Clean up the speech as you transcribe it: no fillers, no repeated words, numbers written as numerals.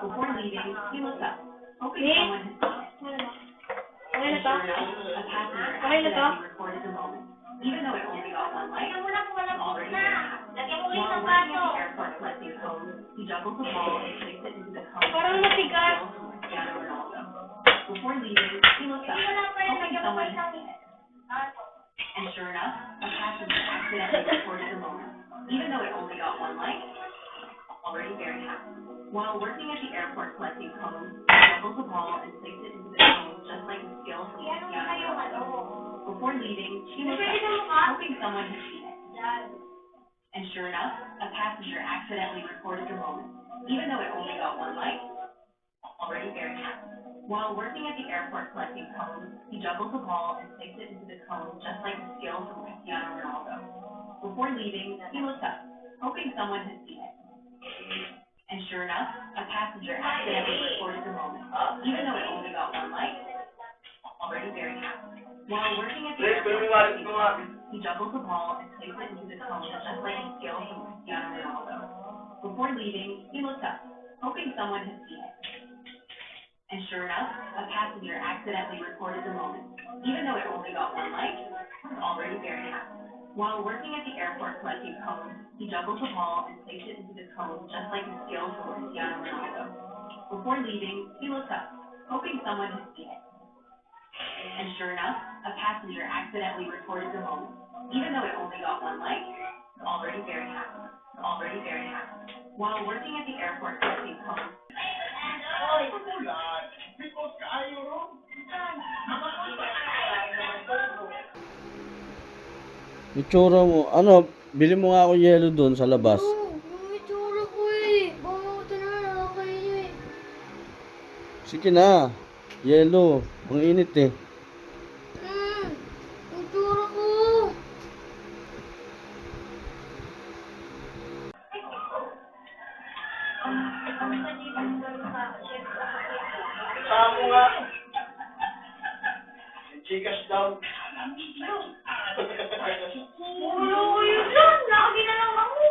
Before leaving, he looked up, hoping someone had seen it. Okay na to? A passenger Okay na to? accidentally recorded the moment, even though it only got one like. Already na. there. Lagyan mo ulit While ng working at baso. the airport collecting cones, he juggled the ball and placed it into the cone. Parang matigas. Cristiano Ronaldo. Before leaving, he looked up, Hindi mo lang pwede hoping lagyan mo someone pa had isang seen it. baso. And sure enough, a passenger accidentally recorded the moment, even though it only got one like. Already very happy. While working at the airport collecting cones, he juggled the ball and placed it into the cone just like the skill from Cristiano Ronaldo. Before leaving, he looked up, hoping someone had seen it. And sure enough, a passenger accidentally recorded the moment, even though it only got one like. Already very happy. While working at the airport collecting cones, he juggled the ball and placed it into the cone just like the skill from Cristiano Ronaldo. Before leaving, he looked up, hoping someone had seen it. And sure enough, a passenger accidentally recorded the moment, even though it only got one like. Already very happy. While working at the airport collecting cones, he juggled the ball and placed it into the cone just like the skill from Cristiano Ronaldo. Before leaving, he looked up, hoping someone had seen it. And sure enough, a passenger accidentally recorded the moment, even though it only got one like. Already very happy. While working at the airport collecting cones, he juggled the ball and placed it into the cone just like the skill from Cristiano Ronaldo. Before leaving, he looked up, hoping someone had seen it. And sure enough, a passenger accidentally recorded the moment, even though it only got one like. Already very happy. Already very happy. While working at the airport collecting cones. Itsura mo, ano, bili mo nga ako yelo doon sa labas. Yung itsura ko eh. Bumunta na nakakainyo eh. Sige na, yelo, ang init eh. Yung itsura ko. Saan mo nga? Chikas daw. Ulo ko yun lang. Lagi na lang ako.